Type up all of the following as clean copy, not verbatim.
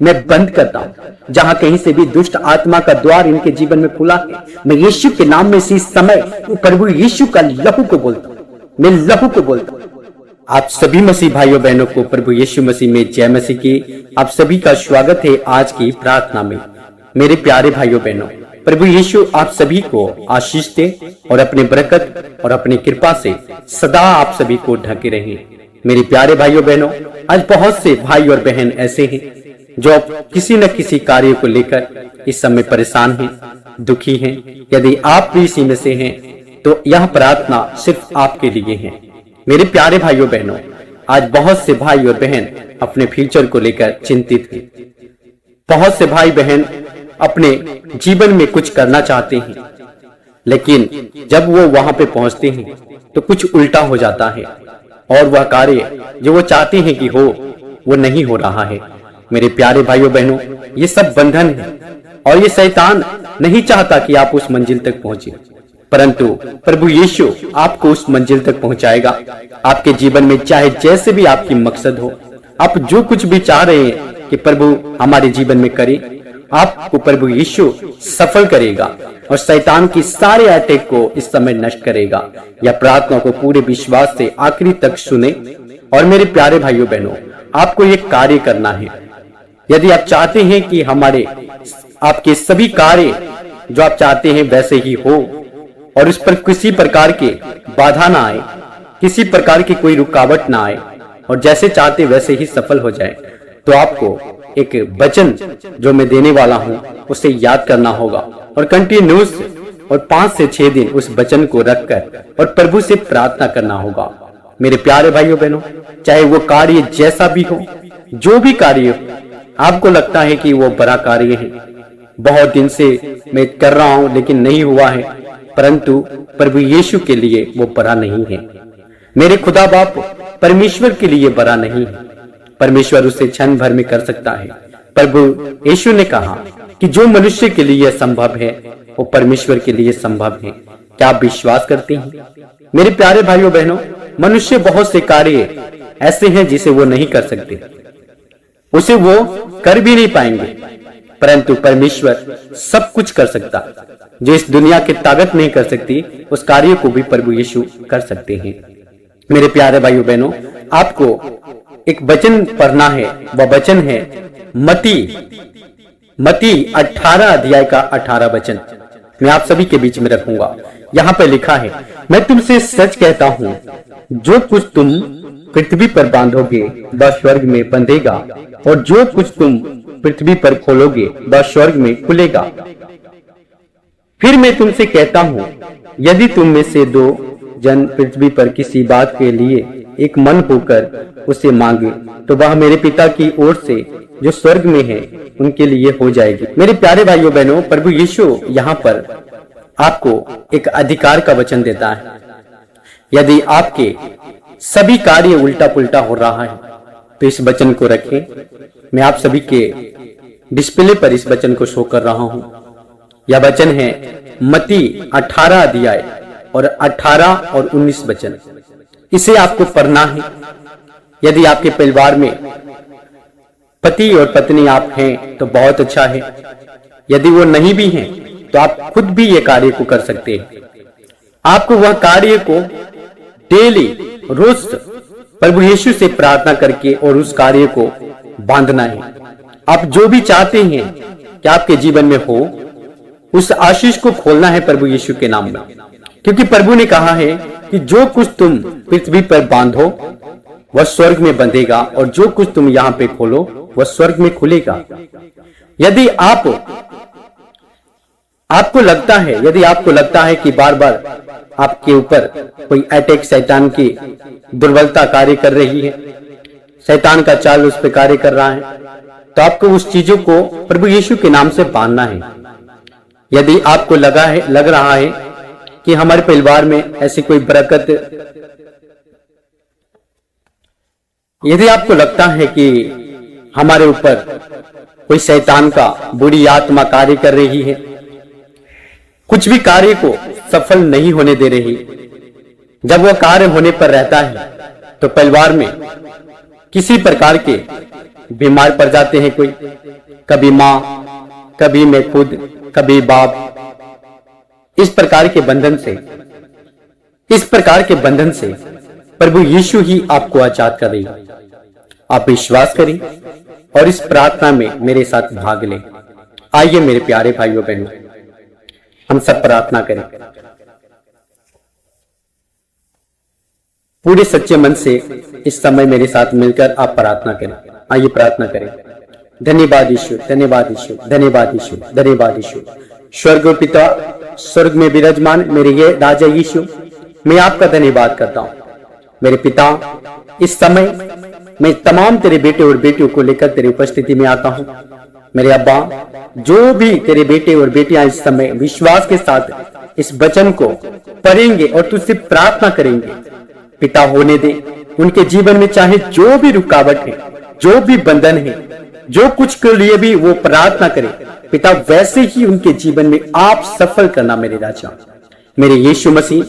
मैं बंद करता हूं। जहां कहीं से भी दुष्ट आत्मा का द्वार इनके जीवन में खुला है, मैं यीशु के नाम में इसी समय प्रभु यीशु का लहू को बोलता हूं, मैं लहू को बोलता हूं। आप सभी मसीह भाइयों बहनों को प्रभु यीशु मसीह में जय मसीह की। आप सभी का स्वागत है आज की प्रार्थना में। मेरे प्यारे भाइयों बहनों, प्रभु यीशु आप सभी को आशीष दे और अपने बरकत और अपनी कृपा से सदा आप सभी को ढके रहे। मेरे प्यारे भाइयों बहनों, आज बहुत से भाई और बहन ऐसे हैं जो किसी न किसी कार्य को लेकर इस समय परेशान हैं, दुखी हैं। यदि आप भी इसी में से हैं तो यह प्रार्थना सिर्फ आपके लिए है। मेरे प्यारे भाइयों बहनों, आज बहुत से भाई और बहन अपने फ्यूचर को लेकर चिंतित हैं। बहुत से भाई बहन अपने जीवन में कुछ करना चाहते हैं, लेकिन जब वो वहां पे पहुंचते हैं तो कुछ उल्टा हो जाता है और वह कार्य जो वो चाहते हैं कि हो, वो नहीं हो रहा है। मेरे प्यारे भाइयों बहनों, ये सब बंधन है और ये शैतान नहीं चाहता कि आप उस मंजिल तक पहुंचे, परंतु प्रभु यीशु आपको उस मंजिल तक पहुंचाएगा। आपके जीवन में चाहे जैसे भी आपकी मकसद हो, आप जो कुछ भी चाह रहे हैं कि प्रभु हमारे जीवन में करे, आपको प्रभु यीशु सफल करेगा और शैतान की सारे अटैक को इस समय नष्ट करेगा। यह प्रार्थना को पूरे विश्वास से आखिरी तक सुने। और मेरे प्यारे भाइयों बहनों, आपको ये कार्य करना है। यदि आप चाहते हैं कि आपके सभी कार्य जो आप चाहते हैं वैसे ही हो और उस पर किसी प्रकार के बाधा ना आए, किसी प्रकार की कोई रुकावट ना आए और जैसे चाहते वैसे ही सफल हो जाए, तो आपको एक वचन जो मैं देने वाला हूं उसे याद करना होगा और कंटिन्यूस और 5 से 6 दिन उस वचन को रखकर और प्रभु से प्रार्थना करना होगा। मेरे प्यारे भाइयों बहनों, चाहे वो कार्य जैसा भी हो, जो भी कार्य हो, आपको लगता है कि वो बड़ा कार्य है, बहुत दिन से मैं कर रहा हूं लेकिन नहीं हुआ है, परंतु प्रभु यीशु के लिए वो बड़ा नहीं है। मेरे खुदा बाप परमेश्वर के लिए बड़ा नहीं है। परमेश्वर उसे क्षण भर में कर सकता है। प्रभु यीशु ने कहा कि जो मनुष्य के लिए संभव है वो परमेश्वर के लिए संभव है। क्या आप विश्वास करते हैं? मेरे प्यारे भाइयों बहनों, मनुष्य बहुत से कार्य ऐसे हैं जिसे वो नहीं कर सकते, उसे वो कर भी नहीं पाएंगे, परंतु परमेश्वर सब कुछ कर सकता। जो इस दुनिया की ताकत नहीं कर सकती, उस कार्य को भी प्रभु यीशु कर सकते हैं। मेरे प्यारे भाइयों बहनों, आपको एक वचन पढ़ना है। वह वचन है मत्ती 18 अध्याय का 18 वचन। मैं आप सभी के बीच में रखूंगा। यहाँ पे लिखा है, मैं तुमसे सच कहता हूँ, जो कुछ तुम पृथ्वी पर बांधोगे वह स्वर्ग में बंधेगा और जो कुछ तुम पृथ्वी पर खोलोगे वह स्वर्ग में खुलेगा। फिर मैं तुमसे कहता हूँ, यदि तुम में से 2 जन पृथ्वी पर किसी बात के लिए एक मन होकर उसे मांगे तो वह मेरे पिता की ओर से जो स्वर्ग में है उनके लिए हो जाएगी। मेरे प्यारे भाइयों बहनों, प्रभु यीशु यहाँ पर आपको एक अधिकार का वचन देता है। यदि आपके सभी कार्य उल्टा पुल्टा हो रहा है तो इस वचन को रखें। मैं आप सभी के डिस्प्ले पर इस वचन को शो कर रहा हूं। यह वचन है मत्ती 18 अध्याय और 18 और 19 वचन। इसे आपको पढ़ना है। यदि आपके परिवार में पति और पत्नी आप हैं तो बहुत अच्छा है। यदि वो नहीं भी हैं तो आप खुद भी ये कार्य को कर सकते हैं। आपको वह कार्य को डेली रोज प्रभु यीशु से प्रार्थना करके और उस कार्य को बांधना है। आप जो भी चाहते हैं कि आपके जीवन में हो, उस आशीष को खोलना है प्रभु यीशु के नाम में, क्योंकि प्रभु ने कहा है कि जो कुछ तुम पृथ्वी पर बांधो वह स्वर्ग में बंधेगा और जो कुछ तुम यहाँ पे खोलो वह स्वर्ग में खुलेगा। यदि आपको लगता है कि बार बार आपके ऊपर कोई अटैक, शैतान की दुर्बलता कार्य कर रही है, शैतान का चाल उस पर कार्य कर रहा है, तो आपको उस चीजों को प्रभु यीशु के नाम से बांधना है। यदि आपको लग रहा है कि हमारे परिवार में ऐसी कोई बरकत, यदि आपको लगता है कि हमारे ऊपर कोई शैतान का बुरी आत्मा कार्य कर रही है, कुछ भी कार्य को सफल नहीं होने दे रही, जब वह कार्य होने पर रहता है तो परिवार में किसी प्रकार के बीमार पड़ जाते हैं, कोई कभी माँ, कभी मैं खुद, कभी बाप। इस प्रकार के बंधन से प्रभु यीशु ही आपको आजाद करेगा। आप विश्वास करें और इस प्रार्थना में मेरे साथ भाग लें। आइए मेरे प्यारे भाइयों बहनों, हम सब प्रार्थना करें। पूरे सच्चे मन से इस समय मेरे साथ मिलकर आप प्रार्थना करें। आइए प्रार्थना करें। धन्यवाद यीशु, धन्यवाद यीशु, धन्यवाद यीशु, धन्यवाद यीशु। स्वर्ग पिता, स्वर्ग में विराजमान मेरे ये राजा यीशु, मैं आपका धन्यवाद करता हूं। मेरे पिता, इस समय मैं तमाम तेरे बेटे और बेटियों को लेकर तेरी उपस्थिति में आता हूं। मेरे अब्बा, जो भी तेरे बेटे और बेटियां इस समय विश्वास के साथ इस वचन को पढ़ेंगे और तुझसे प्रार्थना करेंगे, पिता होने दे उनके जीवन में, चाहे जो भी रुकावट है, जो भी बंधन है, जो कुछ के लिए भी वो प्रार्थना करे, पिता वैसे ही उनके जीवन में आप सफल करना मेरे राजा। मेरे यीशु मसीह,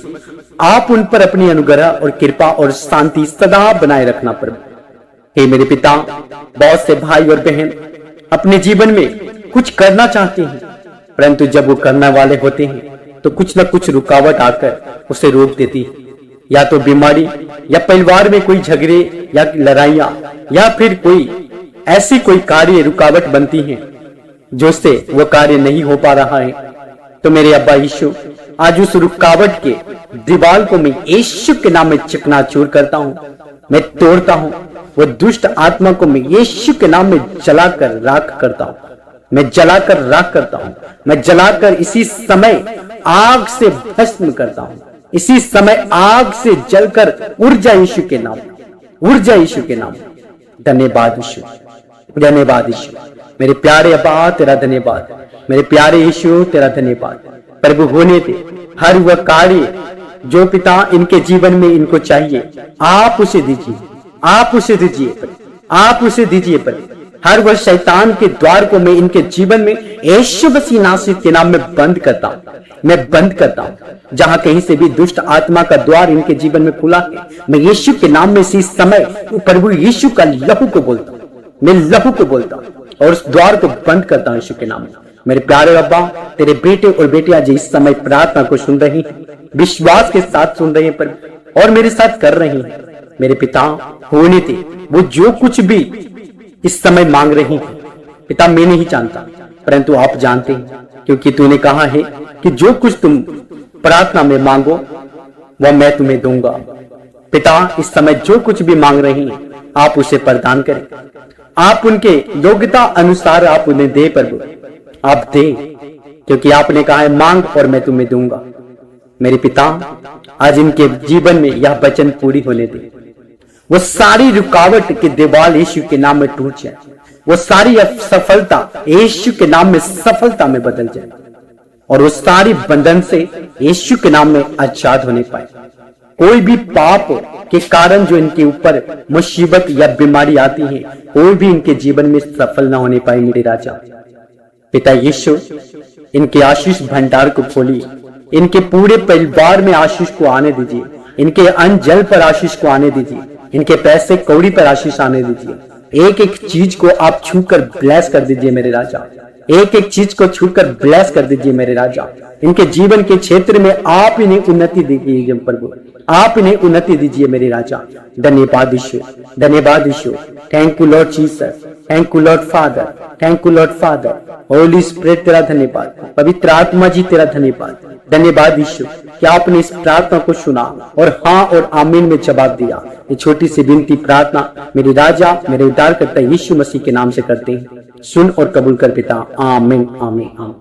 आप उन पर अपनी अनुग्रह और कृपा और शांति सदा बनाए रखना प्रभु। हे मेरे पिता, बहुत से भाई और बहन अपने जीवन में कुछ करना चाहते हैं, परंतु जब वो करने वाले होते हैं तो कुछ न कुछ रुकावट आकर उसे रोक देती है। या तो बीमारी, या परिवार में कोई झगड़े या लड़ाइयां, या फिर कोई ऐसी कोई कार्य रुकावट बनती है जो से वो कार्य नहीं हो पा रहा है। तो मेरे अब्बा यीशु, आज उस रुकावट के दीवार को मैं यीशु के नाम में चकनाचूर करता हूँ, मैं तोड़ता हूँ। वो दुष्ट आत्मा को मैं यीशु के नाम में जलाकर राख करता हूँ, मैं जलाकर राख करता हूँ, मैं जलाकर इसी समय आग से भस्म करता हूँ, इसी समय आग से जलकर ऊर्जा यीशु के नाम, ऊर्जा यीशु के नाम। धन्यवाद यीशु, धन्यवाद यीशु। मेरे प्यारे अब्बा तेरा धन्यवाद, मेरे प्यारे यीशु तेरा धन्यवाद। प्रभु होने दे हर वह कार्य जो पिता इनके जीवन में इनको चाहिए, आप उसे दीजिए, आप उसे दीजिए, आप उसे दीजिए प्रभु। हर वह शैतान के द्वार को मैं इनके जीवन में यीशु मसीह नासरी के नाम में बंद करता हूं, मैं बंद करता हूं। जहां कहीं से भी दुष्ट आत्मा का द्वार इनके जीवन में खुला है, मैं यीशु के नाम में इसी समय प्रभु यीशु का लहू को बोलता हूं, मैं लहू को बोलता हूं और उस द्वार को बंद करता हूं यीशु के नाम में। मेरे प्यारे अब्बा, तेरे बेटे और बेटियां जो इस समय प्रार्थना को सुन रही हैं, विश्वास के साथ सुन रही हैं और मेरे साथ कर रही हैं, मेरे पिता होने दे वो जो कुछ भी इस समय मांग रही हैं, पिता मैं नहीं जानता, परंतु आप जानते हैं, क्योंकि तूने कहा है कि जो कुछ तुम प्रार्थना में मांगो वह मैं तुम्हें दूंगा। पिता, इस समय जो कुछ भी मांग रही हैं, आप उसे प्रदान करें, आप उनके योग्यता अनुसार आप उन्हें दे प्रभु, आप दे, क्योंकि आपने कहा है मांग और मैं तुम्हें दूंगा। मेरे पिता, आज इनके जीवन में यह वचन पूरी होने दे, वो सारी रुकावट के दीवार यीशु के नाम में टूट जाए, वो सारी असफलता यीशु के नाम में सफलता में बदल जाए और वो सारी बंधन से यीशु के नाम में आजाद होने पाए। कोई भी पाप के कारण जो इनके ऊपर मुसीबत या बीमारी आती है, कोई भी इनके जीवन में सफल ना होने पाए मेरे राजा। पिता यीशु, इनके आशीष भंडार को खोलिए, इनके पूरे परिवार में आशीष को आने दीजिए, इनके अन्न जल पर आशीष को आने दीजिए, इनके पैसे कौड़ी पर आशीष आने दीजिए। एक एक चीज को आप छूकर ब्लेस कर दीजिए मेरे राजा, एक एक चीज को छूकर ब्लेस कर दीजिए मेरे राजा। इनके जीवन के क्षेत्र में आप इन्हें उन्नति दीजिए प्रभु, आप इन्हें उन्नति दीजिए मेरे राजा। धन्यवाद यीशु, धन्यवाद Yeshu. Thank you Lord Jesus, thank you Lord Father, thank you Lord Father. Holy spirit तेरा धन्यवाद, पवित्र आत्मा जी तेरा धन्यवाद। धन्यवाद यीशु कि आपने इस प्रार्थना को सुना और हाँ और आमीन में जवाब दिया। ये छोटी सी विनती प्रार्थना मेरे राजा, मेरे उद्धारकर्ता यीशु मसीह के नाम से करते हैं। सुन और कबूल कर पिता, आमीन, आमीन, आमीन।